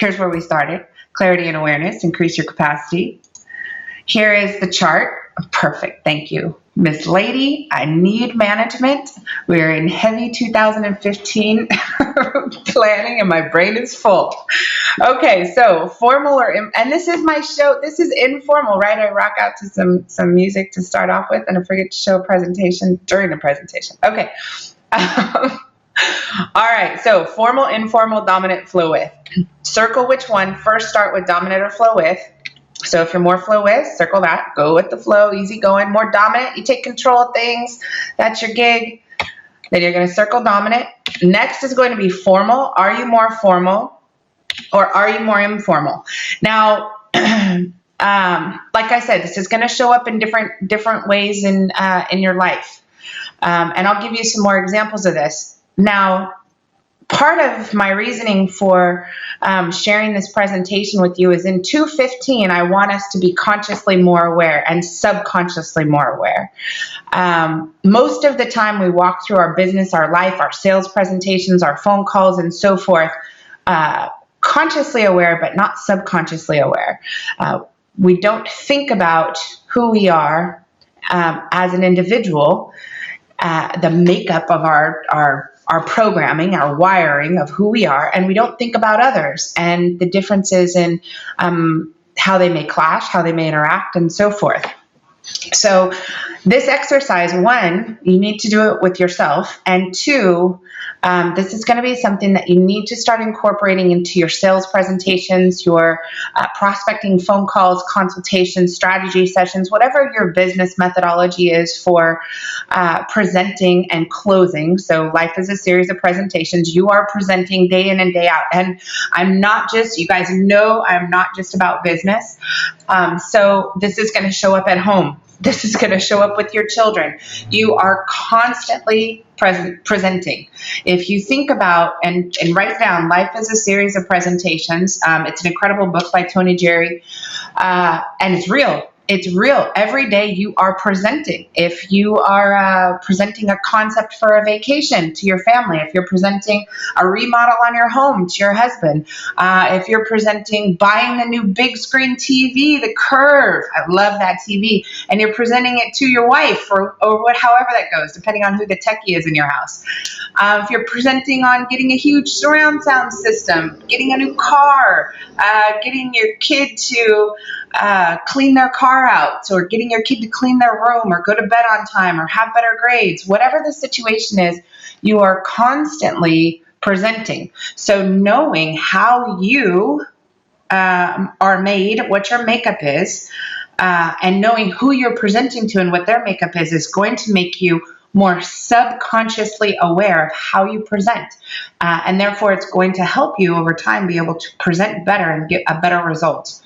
Here's where we started. Clarity and awareness, increase your capacity. Here is the chart. Perfect. Thank you, Miss Lady. I need management. We're in heavy 2015 planning and my brain is full. Okay, so formal and this is my show. This is informal, right? I rock out to some music to start off with and I forget to show a presentation during the presentation. Okay. All right, so formal, informal, dominant, flow with. Circle which one. First start with dominant or flow with. So if you're more flow with, circle that. Go with the flow, easy going. More dominant, you take control of things. That's your gig. Then you're going to circle dominant. Next is going to be formal. Are you more formal or are you more informal? Now, like I said, this is going to show up in different ways in your life. And I'll give you some more examples of this. Now, part of my reasoning for sharing this presentation with you is in 215, I want us to be consciously more aware and subconsciously more aware. Most of the time we walk through our business, our life, our sales presentations, our phone calls, and so forth, consciously aware, but not subconsciously aware. We don't think about who we are as an individual, the makeup of our programming, our wiring of who we are, and we don't think about others and the differences in how they may clash, how they may interact, and so forth. So this exercise, one, you need to do it with yourself, and two, this is going to be something that you need to start incorporating into your sales presentations, your prospecting phone calls, consultations, strategy sessions, whatever your business methodology is for presenting and closing. So life is a series of presentations. You are presenting day in and day out. And I'm not just, you guys know, I'm not just about business. So this is going to show up at home. This is going to show up with your children. You are constantly presenting. If you think about and write down, life is a series of presentations. It's an incredible book by Tony Jerry, and it's real. It's real. Every day you are presenting. If you are presenting a concept for a vacation to your family, if you're presenting a remodel on your home to your husband, if you're presenting buying the new big screen TV, the Curve, I love that TV, and you're presenting it to your wife or however that goes, depending on who the techie is in your house. If you're presenting on getting a huge surround sound system, getting a new car, getting your kid to clean their car out, or getting your kid to clean their room or go to bed on time or have better grades, whatever the situation is, you are constantly presenting. So knowing how you are made, what your makeup is, and knowing who you're presenting to and what their makeup is going to make you more subconsciously aware of how you present. And therefore, it's going to help you over time be able to present better and get a better result.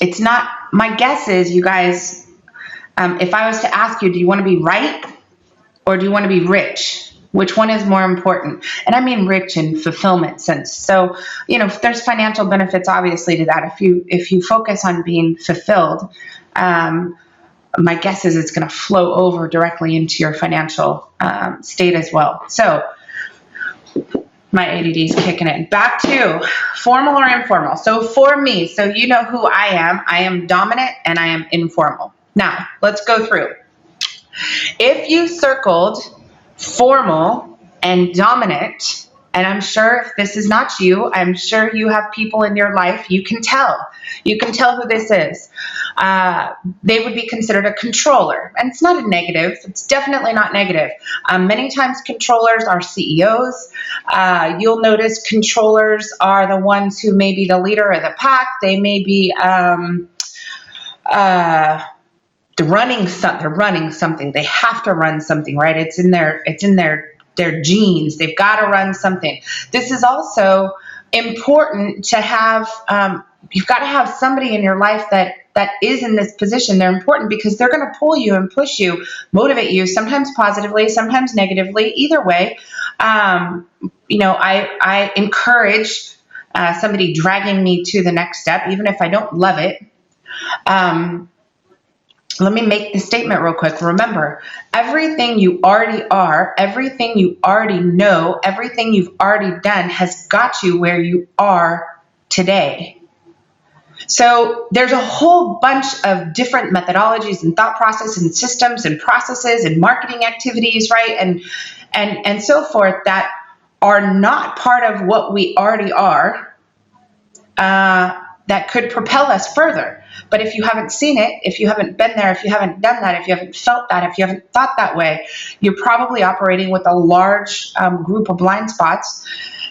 It's not, my guess is, you guys, if I was to ask you, do you want to be right or do you want to be rich? Which one is more important? And I mean rich in fulfillment sense. So, there's financial benefits obviously to that. If you focus on being fulfilled, my guess is it's going to flow over directly into your financial state as well. So my ADD is kicking in. Back to formal or informal. So for me, so you know who I am dominant and I am informal. Now, let's go through. If you circled formal and dominant, and I'm sure if this is not you, I'm sure you have people in your life, you can tell. You can tell who this is. They would be considered a controller. And it's not a negative. It's definitely not negative. Many times controllers are CEOs. You'll notice controllers are the ones who may be the leader of the pack. They may be they're running something. They have to run something, right? It's in their genes. They've got to run something. This is also important to have. You've got to have somebody in your life that is in this position. They're important because they're going to pull you and push you, motivate you, sometimes positively, sometimes negatively. Either way, I encourage somebody dragging me to the next step, even if I don't love it. let me make this statement real quick. Remember, everything you already are, everything you already know, everything you've already done has got you where you are today. So there's a whole bunch of different methodologies and thought processes and systems and processes and marketing activities, right? And so forth that are not part of what we already are, that could propel us further. But if you haven't seen it, if you haven't been there, if you haven't done that, if you haven't felt that, if you haven't thought that way, you're probably operating with a large group of blind spots.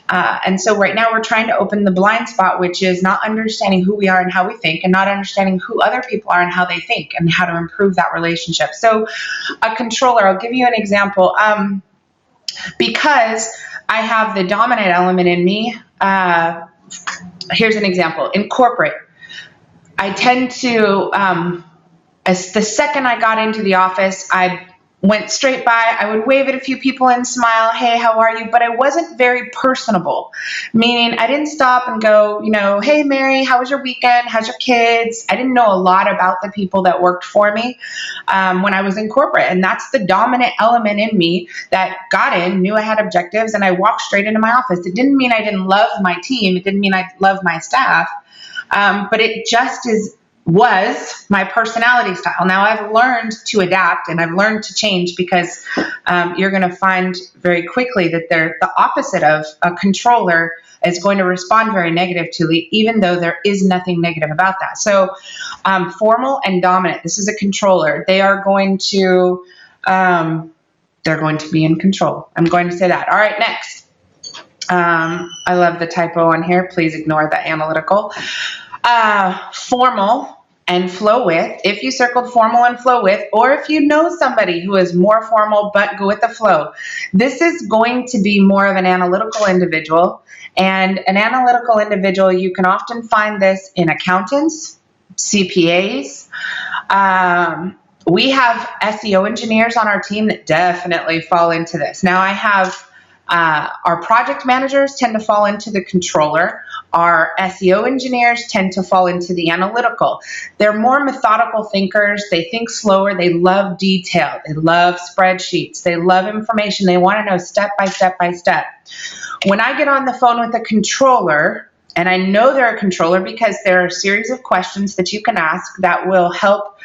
And so right now we're trying to open the blind spot, which is not understanding who we are and how we think, and not understanding who other people are and how they think, and how to improve that relationship. So a controller, I'll give you an example. Because I have the dominant element in me, here's an example. In corporate, I tend to, as the second I got into the office, I went straight by. I would wave at a few people and smile, hey, how are you? But I wasn't very personable, meaning I didn't stop and go, hey, Mary, how was your weekend? How's your kids? I didn't know a lot about the people that worked for me when I was in corporate. And that's the dominant element in me that got in, knew I had objectives, and I walked straight into my office. It didn't mean I didn't love my team. It didn't mean I loved my staff. But it just was my personality style. Now I've learned to adapt and I've learned to change, because you're going to find very quickly that they're the opposite of a controller is going to respond very negatively, even though there is nothing negative about that. So formal and dominant, this is a controller. They are going to, they're going to be in control. I'm going to say that. All right, next. I love the typo on here. Please ignore the analytical. Formal and flow with. If you circled formal and flow with, or if you know somebody who is more formal but go with the flow, this is going to be more of an analytical individual. And an analytical individual, you can often find this in accountants, CPAs. We have SEO engineers on our team that definitely fall into this. Now I have our project managers tend to fall into the controller. Our SEO engineers tend to fall into the analytical. They're more methodical thinkers. They think slower. They love detail. They love spreadsheets. They love information. They want to know step by step by step. When I get on the phone with a controller, and I know they're a controller because there are a series of questions that you can ask that will help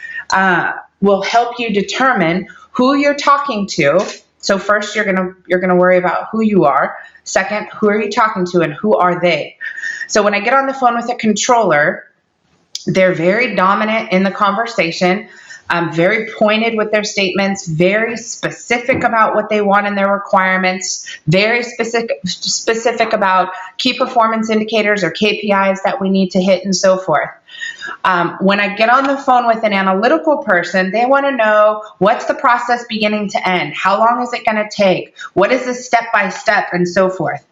you determine who you're talking to. So first, you're gonna worry about who you are. Second, who are you talking to and who are they? So when I get on the phone with a controller, they're very dominant in the conversation, very pointed with their statements, very specific about what they want in their requirements, very specific about key performance indicators or KPIs that we need to hit, and so forth. When I get on the phone with an analytical person, they want to know, what's the process beginning to end? How long is it going to take? What is the step-by-step, and so forth?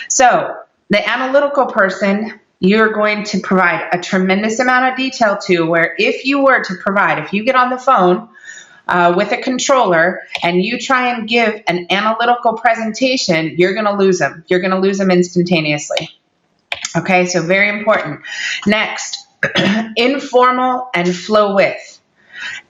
So the analytical person, you're going to provide a tremendous amount of detail to, where if you get on the phone with a controller and you try and give an analytical presentation, you're going to lose them. You're going to lose them instantaneously. Okay, so very important. Next, informal and flow with.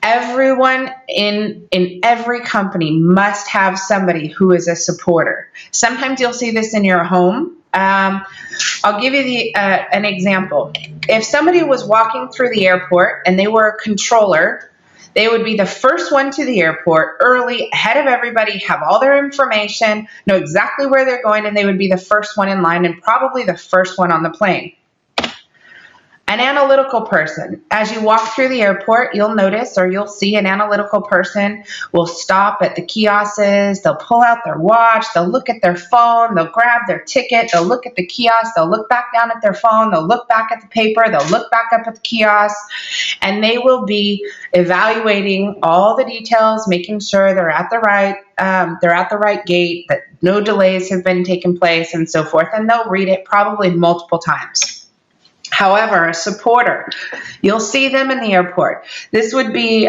Everyone in every company must have somebody who is a supporter. Sometimes you'll see this in your home. I'll give you an example. If somebody was walking through the airport and they were a controller, they would be the first one to the airport early, ahead of everybody, have all their information, know exactly where they're going, and they would be the first one in line and probably the first one on the plane. An analytical person, as you walk through the airport, you'll notice, or you'll see, an analytical person will stop at the kiosks, they'll pull out their watch, they'll look at their phone, they'll grab their ticket, they'll look at the kiosk, they'll look back down at their phone, they'll look back at the paper, they'll look back up at the kiosk, and they will be evaluating all the details, making sure they're at the right gate, that no delays have been taking place, and so forth, and they'll read it probably multiple times. However, a supporter, you'll see them in the airport. This would be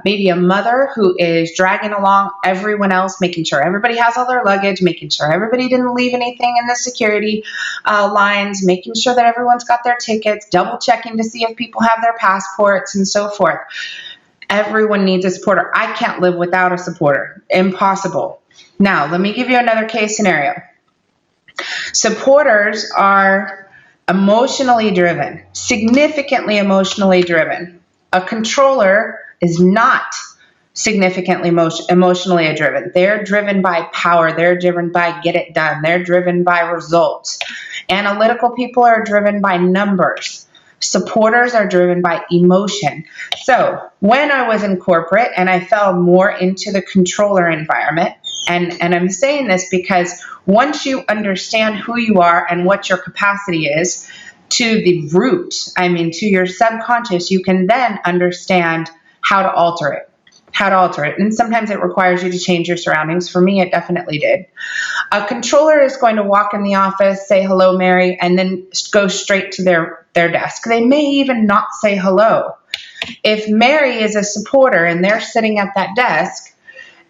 maybe a mother who is dragging along everyone else, making sure everybody has all their luggage, making sure everybody didn't leave anything in the security lines, making sure that everyone's got their tickets, double checking to see if people have their passports and so forth. Everyone needs a supporter. I can't live without a supporter. Impossible. Now, let me give you another case scenario. Supporters are emotionally driven, significantly emotionally driven. A controller is not significantly emotionally driven. They're driven by power. They're driven by get it done. They're driven by results. Analytical people are driven by numbers. Supporters are driven by emotion. So when I was in corporate and I fell more into the controller environment, and I'm saying this because once you understand who you are and what your capacity is to the root, to your subconscious, you can then understand how to alter it. And sometimes it requires you to change your surroundings. For me, it definitely did. A controller is going to walk in the office, say, hello, Mary, and then go straight to their desk. They may even not say hello. If Mary is a supporter and they're sitting at that desk,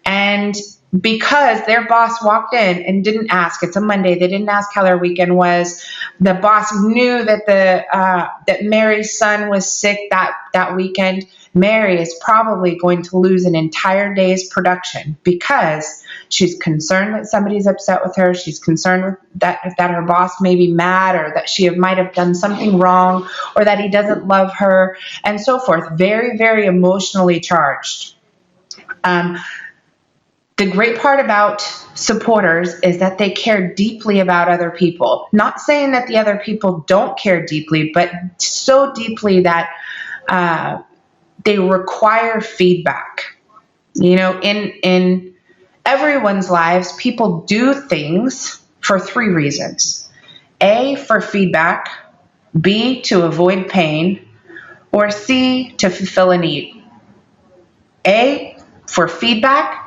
and because their boss walked in and didn't ask, it's a Monday, they didn't ask how their weekend was, the boss knew that that Mary's son was sick that weekend, Mary is probably going to lose an entire day's production because she's concerned that somebody's upset with her. She's concerned that her boss may be mad, or that she might have done something wrong, or that he doesn't love her, and so forth. Very, very emotionally charged. The great part about supporters is that they care deeply about other people. Not saying that the other people don't care deeply, but so deeply that they require feedback. In everyone's lives, people do things for 3 reasons. A, for feedback. B, to avoid pain. Or C, to fulfill a need. A, for feedback.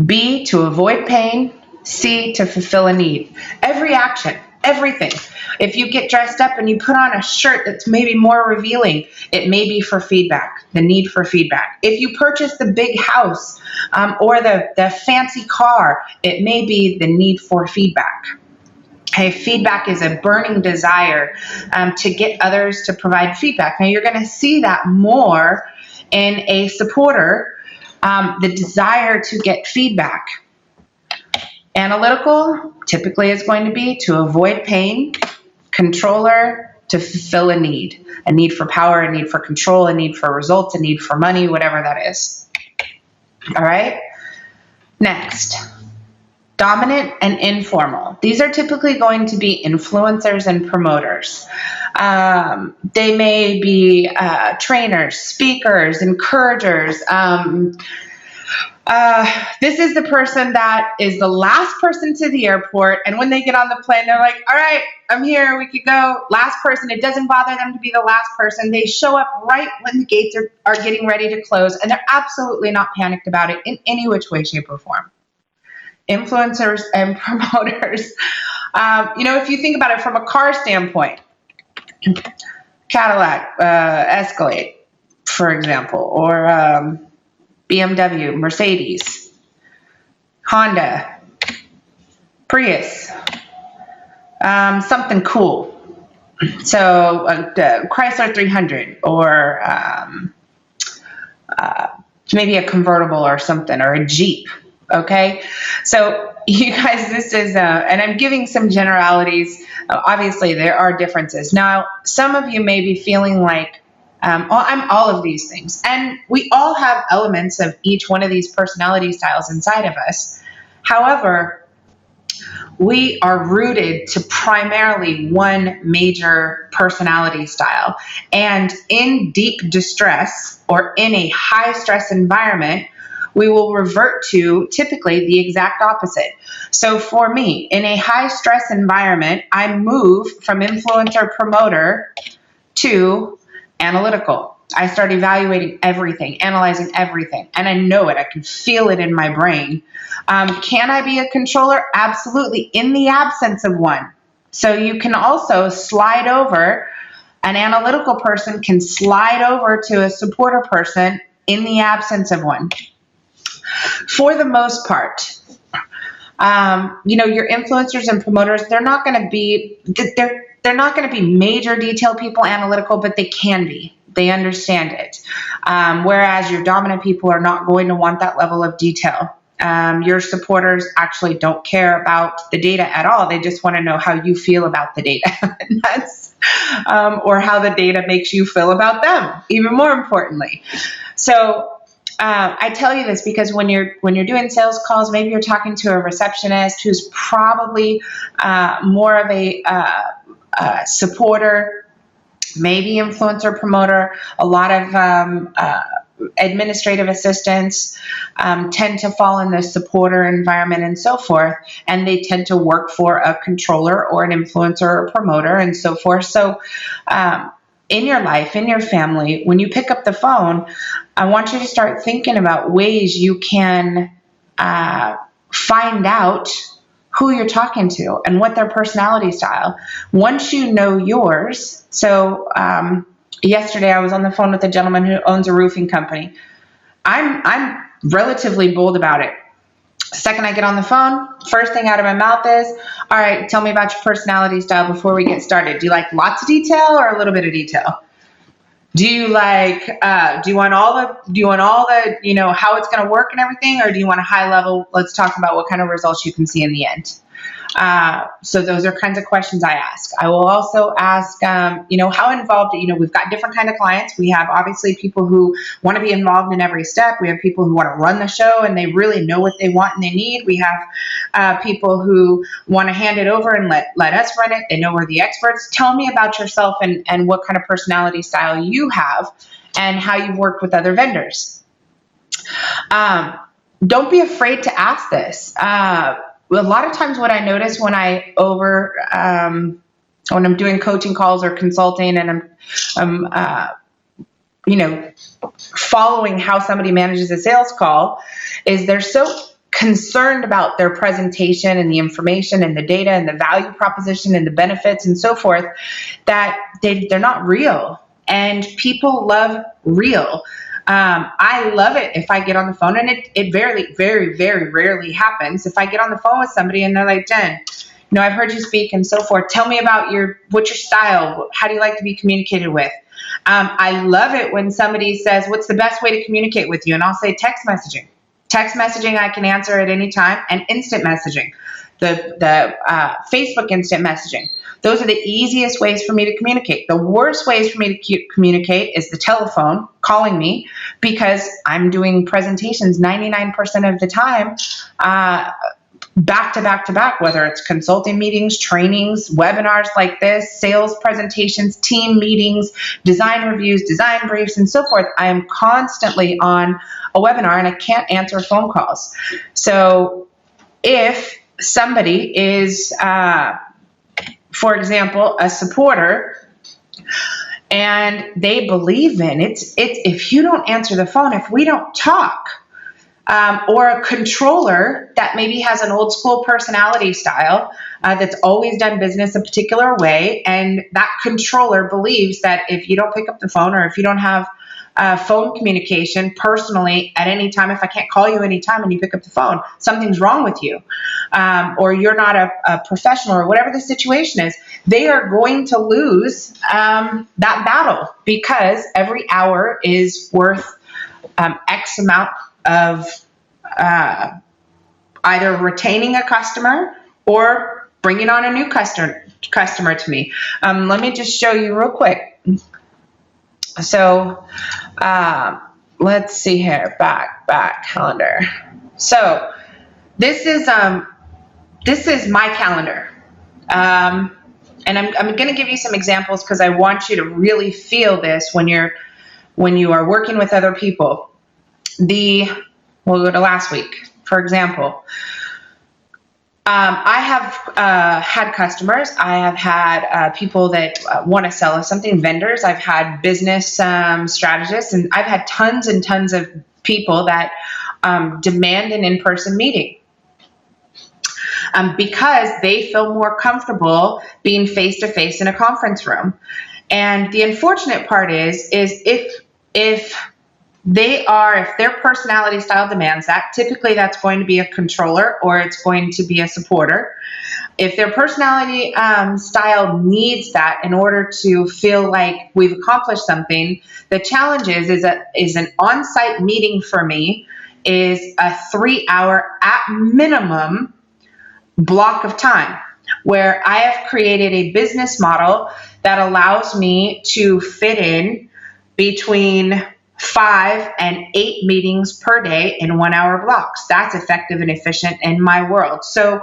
B, to avoid pain. C, to fulfill a need. Every action, everything. If you get dressed up and you put on a shirt that's maybe more revealing, it may be for feedback, the need for feedback. If you purchase the big house or the fancy car, it may be the need for feedback. Okay, feedback is a burning desire to get others to provide feedback. Now, you're going to see that more in a supporter. The desire to get feedback. Analytical typically is going to be to avoid pain. Controller, to fulfill a need for power, a need for control, a need for results, a need for money, whatever that is. All right. Next, dominant and informal. These are typically going to be influencers and promoters. They may be trainers, speakers, encouragers. This is the person that is the last person to the airport, and when they get on the plane, they're like, all right, I'm here, we could go. Last person. It doesn't bother them to be the last person. They show up right when the gates are getting ready to close, and they're absolutely not panicked about it in any which way, shape, or form. Influencers and promoters. If you think about it from a car standpoint, Cadillac, Escalade, for example, or BMW, Mercedes, Honda, Prius, something cool. So Chrysler 300, or maybe a convertible or something, or a Jeep. Okay, so you guys, this is, and I'm giving some generalities. Obviously, there are differences. Now, some of you may be feeling like, I'm all of these things. And we all have elements of each one of these personality styles inside of us. However, we are rooted to primarily one major personality style. And in deep distress, or in a high stress environment, we will revert to typically the exact opposite. So for me, in a high stress environment, I move from influencer promoter to analytical. I start evaluating everything, analyzing everything, and I know it. I can feel it in my brain. Can I be a controller? Absolutely, in the absence of one. So you can also slide over An analytical person can slide over to a supporter person in the absence of one. For the most part, your influencers and promoters, they're not going to be major detail people, analytical, but they can be. They understand it. Whereas your dominant people are not going to want that level of detail. Your supporters actually don't care about the data at all. They just want to know how you feel about the data. And that's, or how the data makes you feel about them, even more importantly. So I tell you this because when you're doing sales calls, maybe you're talking to a receptionist who's probably more of a supporter, maybe influencer, promoter. A lot of administrative assistants tend to fall in the supporter environment and so forth, and they tend to work for a controller or an influencer or promoter and so forth. So in your life, in your family, when you pick up the phone, I want you to start thinking about ways you can find out who you're talking to and what their personality style. Once you know yours, so yesterday I was on the phone with a gentleman who owns a roofing company. I'm relatively bold about it. Second I get on the phone, first thing out of my mouth is, all right, tell me about your personality style before we get started. Do you like lots of detail or a little bit of detail? Do you like, do you want all the, how it's going to work and everything, or do you want a high level, let's talk about what kind of results you can see in the end? So those are kinds of questions I ask. I will also ask, how involved, we've got different kind of clients. We have obviously people who want to be involved in every step. We have people who want to run the show and they really know what they want and they need. We have people who want to hand it over and let us run it. They know we're the experts. Tell me about yourself and what kind of personality style you have and how you've worked with other vendors. Don't be afraid to ask this. A lot of times what I notice when when I'm doing coaching calls or consulting and I'm following how somebody manages a sales call is they're so concerned about their presentation and the information and the data and the value proposition and the benefits and so forth that they're not real. And people love real. I love it if I get on the phone, and it very, very, very rarely happens. If I get on the phone with somebody and they're like, Jen, I've heard you speak and so forth. Tell me about what's your style? How do you like to be communicated with? I love it when somebody says, what's the best way to communicate with you? And I'll say text messaging. Text messaging I can answer at any time, and instant messaging. The Facebook instant messaging. Those are the easiest ways for me to communicate. The worst ways for me to communicate is the telephone, calling me, because I'm doing presentations 99% of the time, back to back to back, whether it's consulting meetings, trainings, webinars like this, sales presentations, team meetings, design reviews, design briefs, and so forth. I am constantly on a webinar and I can't answer phone calls. So if somebody is, for example, a supporter, and they believe in it's if you don't answer the phone, if we don't talk, or a controller that maybe has an old school personality style that's always done business a particular way, and that controller believes that if you don't pick up the phone or if you don't have phone communication personally at any time, if I can't call you anytime and you pick up the phone, something's wrong with you, or you're not a professional, or whatever the situation is, they are going to lose that battle, because every hour is worth X amount of either retaining a customer or bringing on a new customer to me. Let me just show you real quick. So let's see here, back calendar. So this is my calendar, and I'm going to give you some examples because I want you to really feel this when you are working with other people. We'll go to last week, for example. I have had customers. I have had people that want to sell us something, vendors. I've had business strategists, and I've had tons and tons of people that demand an in-person meeting because they feel more comfortable being face-to-face in a conference room. And the unfortunate part is if their personality style demands that, typically that's going to be a controller or it's going to be a supporter. If their personality style needs that in order to feel like we've accomplished something, the challenge is an on-site meeting for me is a 3-hour at minimum block of time where I have created a business model that allows me to fit in between 5 and 8 meetings per day in 1-hour blocks. That's effective and efficient in my world. So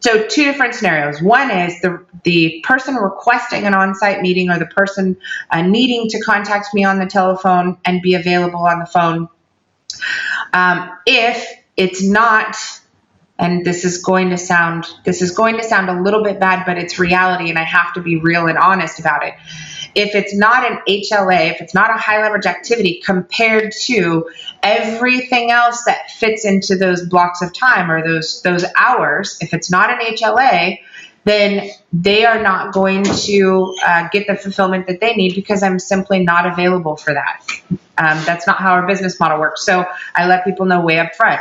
two different scenarios. One is the person requesting an on-site meeting or the person needing to contact me on the telephone and be available on the phone. If it's not, and this is going to sound a little bit bad, but it's reality and I have to be real and honest about it. If it's not an HLA, if it's not a high leverage activity compared to everything else that fits into those blocks of time or those hours, if it's not an HLA, then they are not going to get the fulfillment that they need because I'm simply not available for that. That's not how our business model works. So I let people know way up front.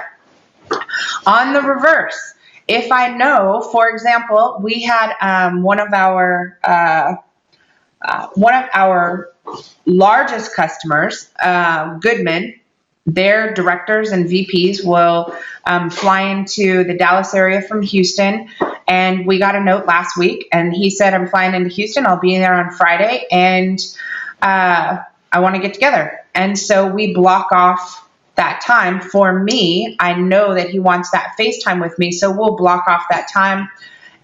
On the reverse, if I know, for example, we had one of our largest customers, Goodman, their directors and VPs will fly into the Dallas area from Houston. And we got a note last week and he said, I'm flying into Houston. I'll be there on Friday and I want to get together. And so we block off that time. For me, I know that he wants that FaceTime with me. So we'll block off that time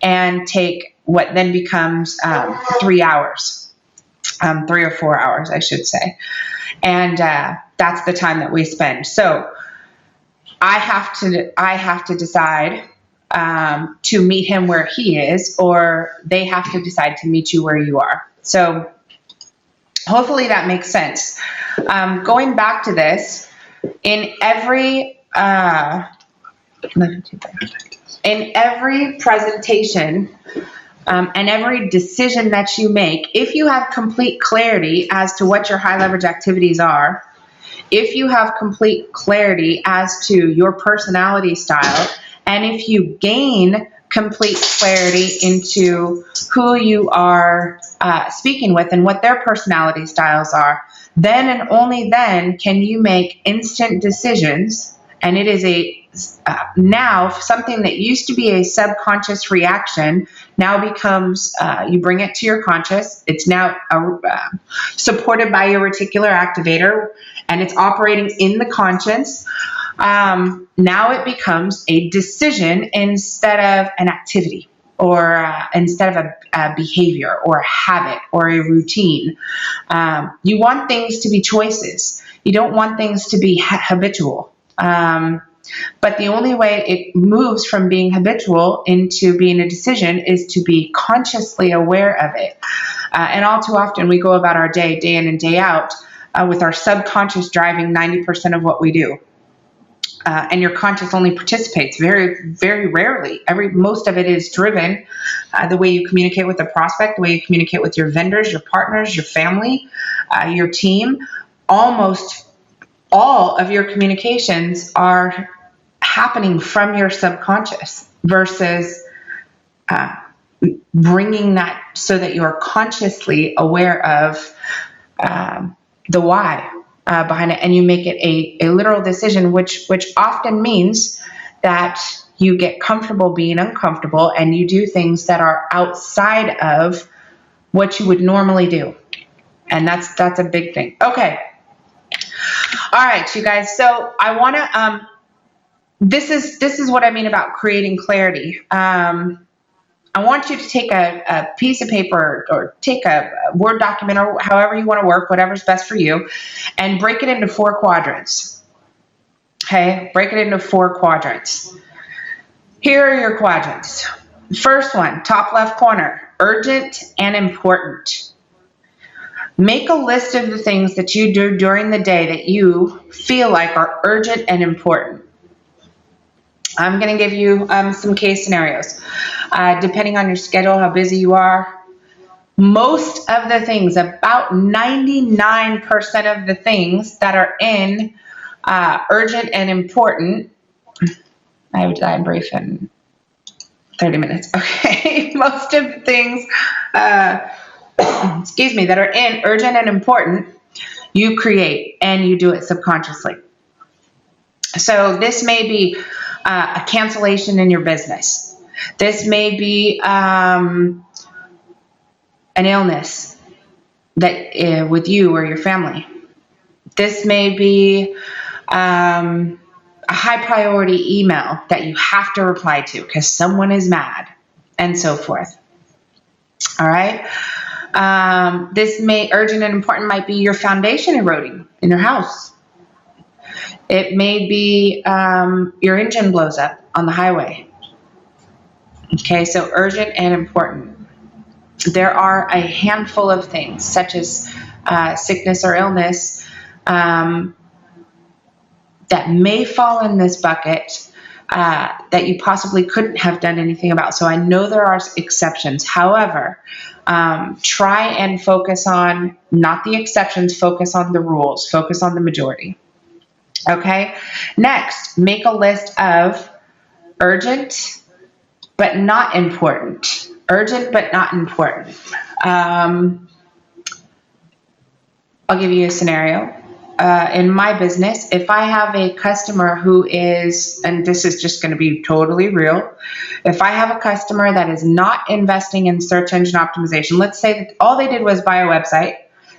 and take what then becomes 3 hours, 3 or 4 hours, I should say. And that's the time that we spend. So I have to decide to meet him where he is, or they have to decide to meet you where you are. So hopefully that makes sense. Going back to this, in every presentation and every decision that you make, if you have complete clarity as to what your high leverage activities are, if you have complete clarity as to your personality style, and if you gain complete clarity into who you are speaking with and what their personality styles are, then and only then can you make instant decisions. And it is now something that used to be a subconscious reaction now becomes, you bring it to your conscious. It's now supported by your reticular activator and it's operating in the conscious. Now it becomes a decision instead of an activity, or instead of a behavior or a habit or a routine. You want things to be choices. You don't want things to be habitual. But the only way it moves from being habitual into being a decision is to be consciously aware of it. And all too often we go about our day in and day out, with our subconscious driving 90% of what we do. And your conscious only participates very, very rarely. Most of it is driven the way you communicate with the prospect, the way you communicate with your vendors, your partners, your family, your team. Almost all of your communications are happening from your subconscious versus bringing that so that you're consciously aware of the why behind it, and you make it a literal decision, which often means that you get comfortable being uncomfortable and you do things that are outside of what you would normally do. And that's a big thing. Okay. All right, you guys. So I want to, this is what I mean about creating clarity. I want you to take a piece of paper or take a Word document or however you want to work, whatever's best for you, and break it into 4 quadrants. Okay, break it into 4 quadrants. Here are your quadrants. First one, top left corner, urgent and important. Make a list of the things that you do during the day that you feel like are urgent and important. I'm going to give you some case scenarios. Depending on your schedule, how busy you are, Most of the things, about 99% of the things that are in urgent and important, I would die and brief in 30 minutes. Okay. Most of the things, excuse me, that are in urgent and important, you create and you do it subconsciously. So this may be a cancellation in your business. This may be an illness that with you or your family. This may be a high priority email that you have to reply to because someone is mad, and so forth. All right. This may urgent and important might be your foundation eroding in your house. It may be your engine blows up on the highway. Okay, so urgent and important. There are a handful of things, such as sickness or illness, that may fall in this bucket that you possibly couldn't have done anything about. So I know there are exceptions. However, try and focus on not the exceptions, focus on the rules, focus on the majority. Okay, next, make a list of urgent but not important. Urgent but not important. I'll give you a scenario. In my business, if I have a customer who is, and this is just going to be totally real, if I have a customer that is not investing in search engine optimization, let's say that all they did was buy a website,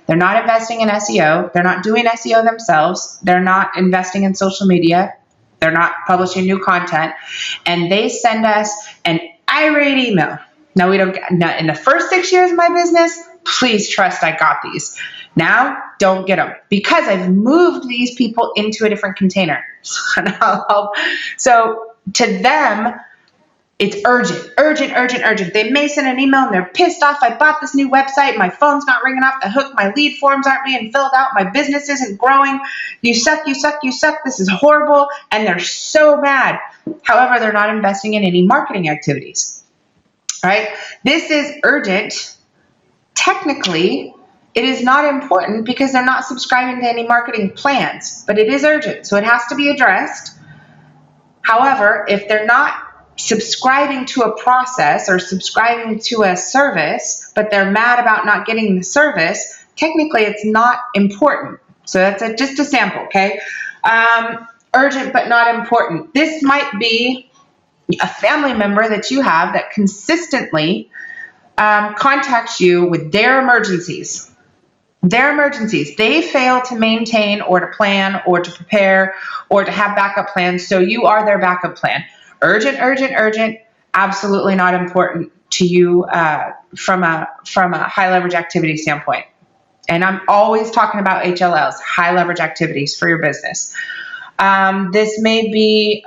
they're not investing in SEO, they're not doing SEO themselves, they're not investing in social media, they're not publishing new content, and they send us an irate email. Now we don't get, now in the first 6 years of my business, please trust I got these. Now, don't get them because I've moved these people into a different container. So to them, it's urgent, urgent, urgent, urgent. They may send an email and they're pissed off. I bought this new website. My phone's not ringing off the hook. My lead forms aren't being filled out. My business isn't growing. You suck, you suck, you suck. This is horrible. And they're so mad. However, they're not investing in any marketing activities. Right? This is urgent. Technically, it is not important because they're not subscribing to any marketing plans, but it is urgent, so it has to be addressed. However, if they're not subscribing to a process or subscribing to a service, but they're mad about not getting the service, technically it's not important. So that's just a sample, okay? Urgent but not important. This might be a family member that you have that consistently contacts you with their emergencies. Their emergencies. They fail to maintain or to plan or to prepare or to have backup plans, so you are their backup plan. Urgent, urgent, urgent, absolutely not important to you from a high leverage activity standpoint. And I'm always talking about HLLs, high leverage activities for your business. This may be...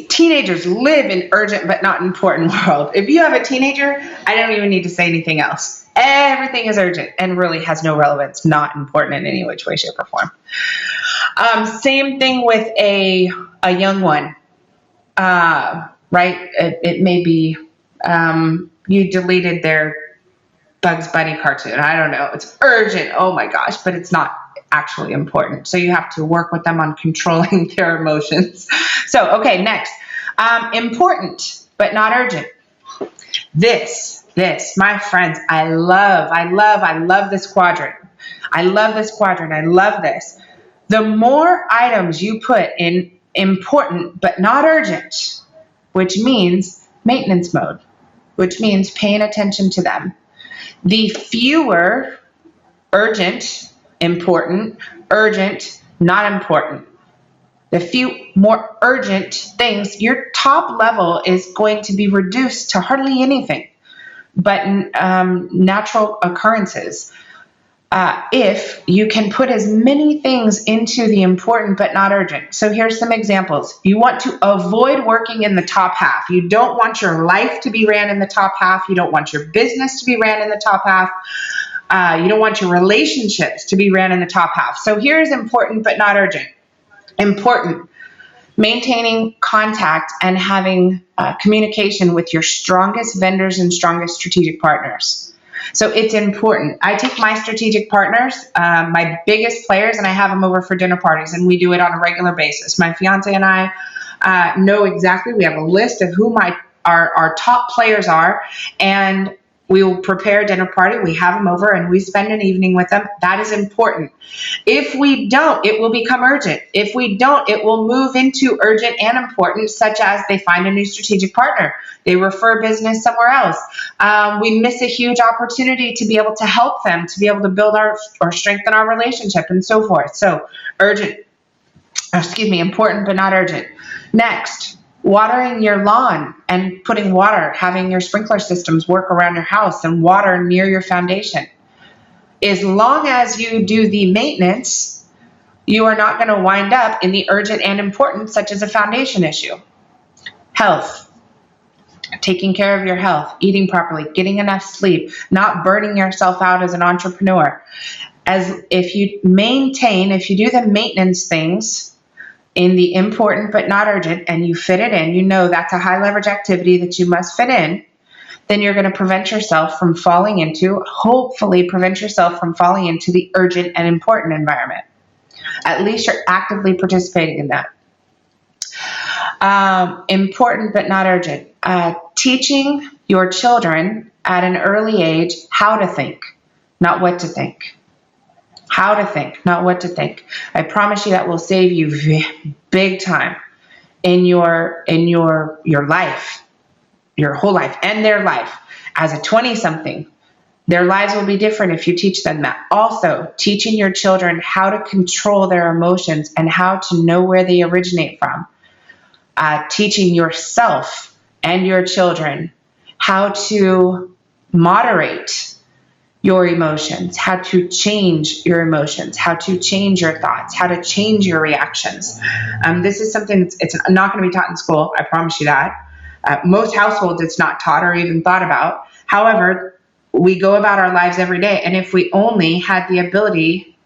teenagers live in urgent but not important world. If you have a teenager, I don't even need to say anything else. Everything is urgent and really has no relevance, not important in any which way, shape, or form. Same thing with a young one, right? It may be you deleted their Bugs Bunny cartoon. I don't know. It's urgent. Oh my gosh, but it's not actually important. So you have to work with them on controlling their emotions. So, okay, next. Important, but not urgent. This, my friends, I love this quadrant. I love this quadrant. I love this. The more items you put in important, but not urgent, which means maintenance mode, which means paying attention to them. The fewer urgent, important, urgent, not important. The few more urgent things, your top level is going to be reduced to hardly anything but natural occurrences. If you can put as many things into the important but not urgent. So here's some examples. You want to avoid working in the top half. You don't want your life to be ran in the top half. You don't want your business to be ran in the top half. You don't want your relationships to be ran in the top half. So here's important but not urgent. Important Maintaining contact and having communication with your strongest vendors and strongest strategic partners. So it's important. I take my strategic partners, my biggest players, and I have them over for dinner parties, and we do it on a regular basis. My fiance and I know exactly. We have a list of who our top players are, and we will prepare a dinner party. We have them over and we spend an evening with them. That is important. If we don't, it will become urgent. If we don't, it will move into urgent and important, such as they find a new strategic partner. They refer business somewhere else. We miss a huge opportunity to be able to help them, to be able to build or strengthen our relationship and so forth. So important but not urgent. Next, watering your lawn and putting water, having your sprinkler systems work around your house and water near your foundation. As long as you do the maintenance, you are not going to wind up in the urgent and important, such as a foundation issue. Health. Taking care of your health, eating properly, getting enough sleep, not burning yourself out as an entrepreneur. If you do the maintenance things in the important but not urgent, and you fit it in, you know that's a high leverage activity that you must fit in, then you're going to hopefully prevent yourself from falling into the urgent and important environment. At least you're actively participating in that. Important but not urgent. Teaching your children at an early age how to think, not what to think. How to think, not what to think. I promise you that will save you big time in your life, your whole life, and their life. As a 20-something, their lives will be different if you teach them that. Also, teaching your children how to control their emotions and how to know where they originate from. Teaching yourself and your children how to moderate your emotions, how to change your emotions, how to change your thoughts, how to change your reactions. This is something it's not going to be taught in school, I promise you that. Most households it's not taught or even thought about. However, we go about our lives every day, and if we only had the ability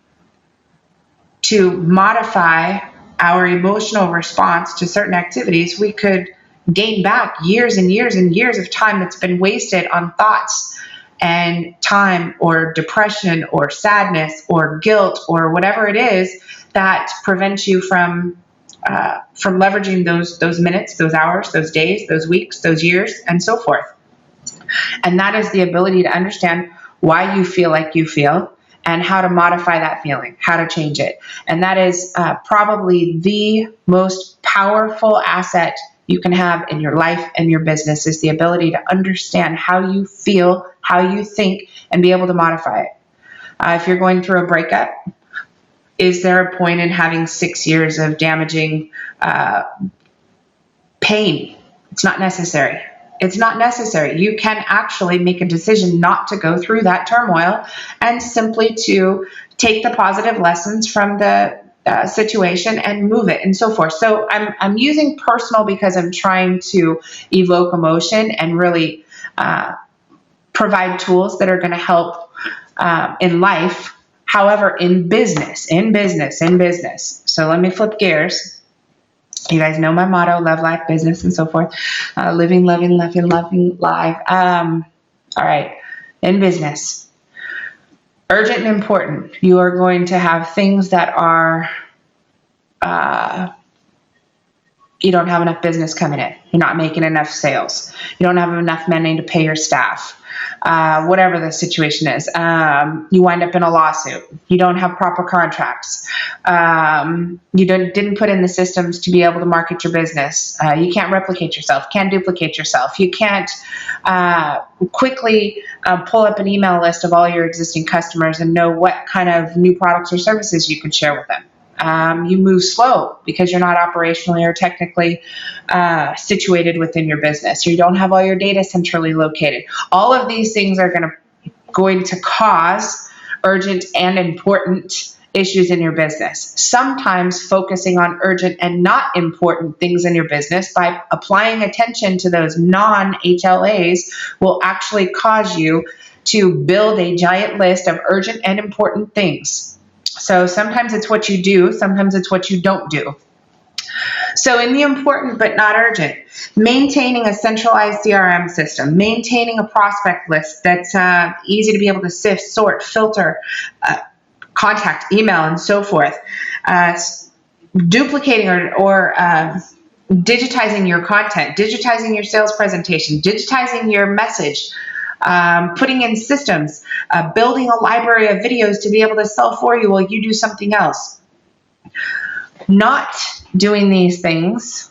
to modify our emotional response to certain activities, we could gain back years and years and years of time that's been wasted on thoughts and time or depression or sadness or guilt or whatever it is that prevents you from leveraging those minutes, those hours, those days, those weeks, those years, and so forth. And that is the ability to understand why you feel like you feel and how to modify that feeling, how to change it. And that is probably the most powerful asset you can have in your life and your business, is the ability to understand how you feel, how you think, and be able to modify it. If you're going through a breakup, is there a point in having 6 years of damaging pain? It's not necessary. It's not necessary. You can actually make a decision not to go through that turmoil and simply to take the positive lessons from the situation and move it and so forth. So I'm using personal because I'm trying to evoke emotion and really provide tools that are going to help in life. However, in business. So let me flip gears. You guys know my motto: love, life, business, and so forth. Living, loving, loving life. All right. In business. Urgent and important. You are going to have things that are, you don't have enough business coming in. You're not making enough sales. You don't have enough money to pay your staff. Whatever the situation is. You wind up in a lawsuit. You don't have proper contracts. You didn't put in the systems to be able to market your business. You can't replicate yourself, can't duplicate yourself. You can't quickly pull up an email list of all your existing customers and know what kind of new products or services you could share with them. You move slow because you're not operationally or technically situated within your business. You don't have all your data centrally located. All of these things are going to cause urgent and important issues in your business. Sometimes focusing on urgent and not important things in your business by applying attention to those non-HLAs will actually cause you to build a giant list of urgent and important things. So sometimes it's what you do, sometimes it's what you don't do. So in the important but not urgent, maintaining a centralized CRM system, maintaining a prospect list that's easy to be able to sift, sort, filter, contact, email, and so forth. Duplicating or digitizing your content, digitizing your sales presentation, digitizing your message, putting in systems, building a library of videos to be able to sell for you while you do something else. Not doing these things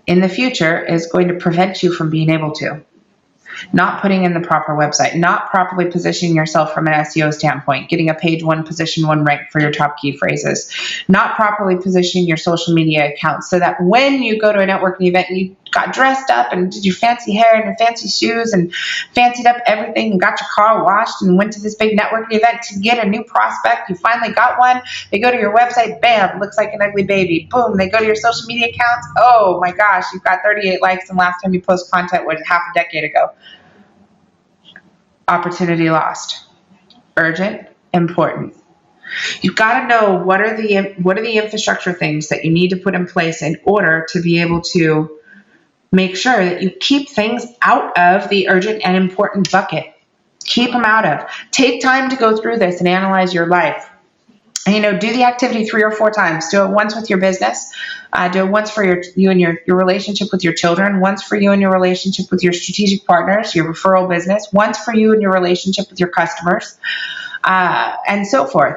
in the future is going to prevent you from being able to. Not putting in the proper website, not properly positioning yourself from an SEO standpoint, getting a page one, position one rank for your top key phrases, not properly positioning your social media accounts so that when you go to a networking event and you got dressed up and did your fancy hair and your fancy shoes and fancied up everything and got your car washed and went to this big networking event to get a new prospect, you finally got one, they go to your website, bam, looks like an ugly baby, boom, they go to your social media accounts, oh my gosh, you've got 38 likes and last time you post content was half a decade ago. Opportunity lost. Urgent, important. You've got to know what are the infrastructure things that you need to put in place in order to be able to make sure that you keep things out of the urgent and important bucket. Keep them out of. Take time to go through this and analyze your life. And, do the activity 3 or 4 times. Do it once with your business. Do it once for you and your relationship with your children. Once for you and your relationship with your strategic partners, your referral business. Once for you and your relationship with your customers, and so forth.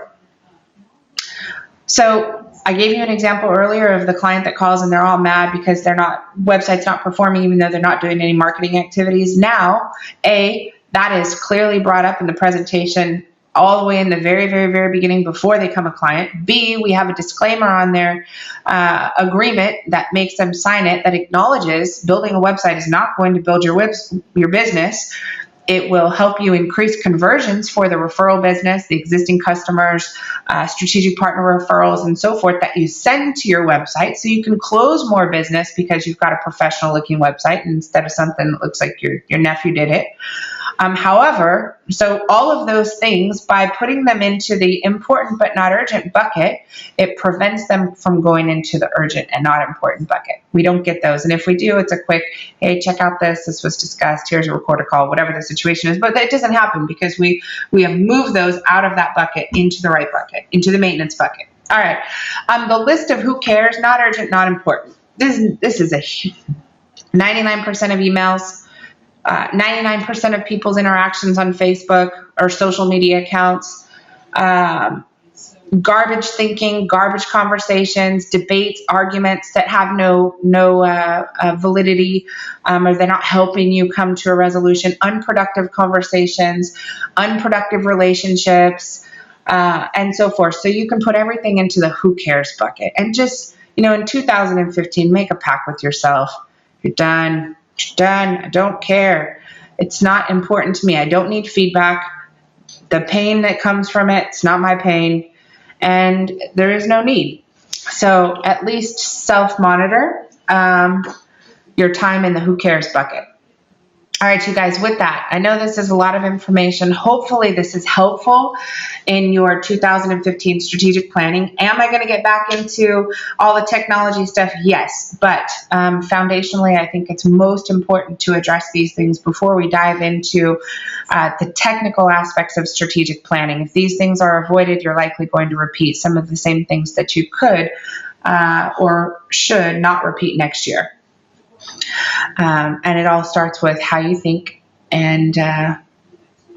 So I gave you an example earlier of the client that calls and they're all mad because website's not performing even though they're not doing any marketing activities. Now, A, that is clearly brought up in the presentation all the way in the very, very, very beginning before they become a client. B, we have a disclaimer on their agreement that makes them sign it that acknowledges building a website is not going to build your business. It will help you increase conversions for the referral business, the existing customers, strategic partner referrals, and so forth that you send to your website so you can close more business because you've got a professional looking website instead of something that looks like your nephew did it. However, so all of those things, by putting them into the important but not urgent bucket, it prevents them from going into the urgent and not important bucket. We don't get those. And if we do, it's a quick, hey, check out this. This was discussed. Here's a record a call, whatever the situation is. But that doesn't happen because we have moved those out of that bucket into the right bucket, into the maintenance bucket. All right. The list of who cares, not urgent, not important. This is a 99% of emails. 99% of people's interactions on Facebook or social media accounts, garbage thinking, garbage conversations, debates, arguments that have no validity, or they're not helping you come to a resolution, unproductive conversations, unproductive relationships, and so forth. So you can put everything into the who cares bucket and just, in 2015, make a pact with yourself. You're done. I don't care. It's not important to me. I don't need feedback. The pain that comes from it's not my pain, and there is no need. So at least self-monitor your time in the who cares bucket. All right, you guys, with that, I know this is a lot of information. Hopefully this is helpful in your 2015 strategic planning. Am I going to get back into all the technology stuff? Yes, but foundationally, I think it's most important to address these things before we dive into the technical aspects of strategic planning. If these things are avoided, you're likely going to repeat some of the same things that you could or should not repeat next year. And it all starts with how you think and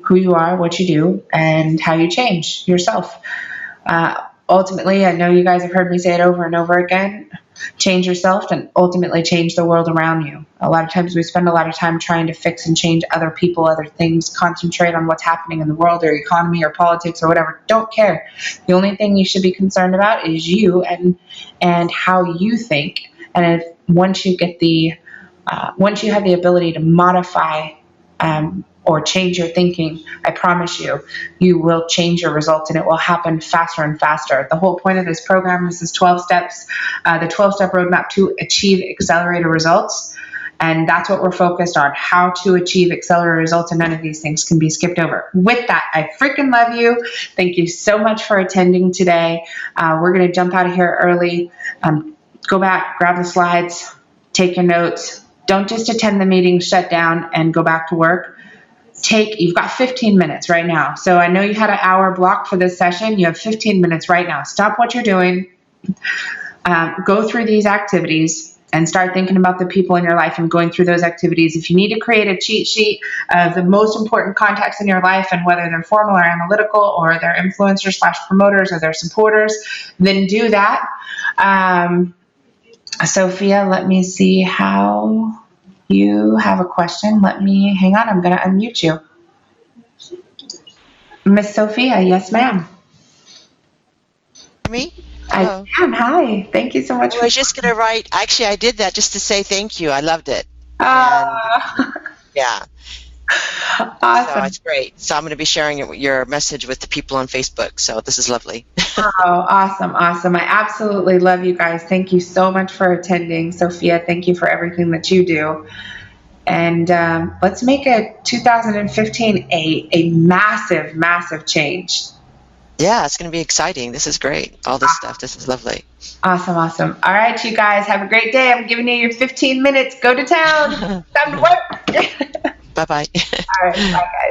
who you are, what you do, and how you change yourself. Ultimately, I know you guys have heard me say it over and over again, change yourself and ultimately change the world around you. A lot of times we spend a lot of time trying to fix and change other people, other things, concentrate on what's happening in the world or economy or politics or whatever. Don't care. The only thing you should be concerned about is you and how you think. And if once you have the ability to modify or change your thinking, I promise you will change your results and it will happen faster and faster. The whole point of this program is 12 steps, the 12-step roadmap to achieve accelerated results. And that's what we're focused on, how to achieve accelerated results, and none of these things can be skipped over. With that, I freaking love you. Thank you so much for attending today. We're going to jump out of here early. Go back, grab the slides, take your notes. Don't just attend the meeting, shut down, and go back to work. You've got 15 minutes right now. So I know you had an hour blocked for this session. You have 15 minutes right now. Stop what you're doing. Go through these activities and start thinking about the people in your life and going through those activities. If you need to create a cheat sheet of the most important contacts in your life and whether they're formal or analytical or they're influencers / promoters or they're supporters, then do that. Sophia, let me see how you have a question. Hang on, I'm going to unmute you. Miss Sophia, yes, ma'am. Me? Hello. I can. Hi. Thank you so much. I was just going to write. Actually, I did that just to say thank you. I loved it. Yeah. Awesome. So it's great. So I'm going to be sharing your message with the people on Facebook. So this is lovely. Oh, awesome. Awesome. I absolutely love you guys. Thank you so much for attending. Sophia, thank you for everything that you do. And let's make 2015 a massive, massive change. Yeah, it's going to be exciting. This is great. All this stuff. This is lovely. Awesome, awesome. All right, you guys, have a great day. I'm giving you your 15 minutes. Go to town. Time to work. Bye-bye. All right, bye, guys.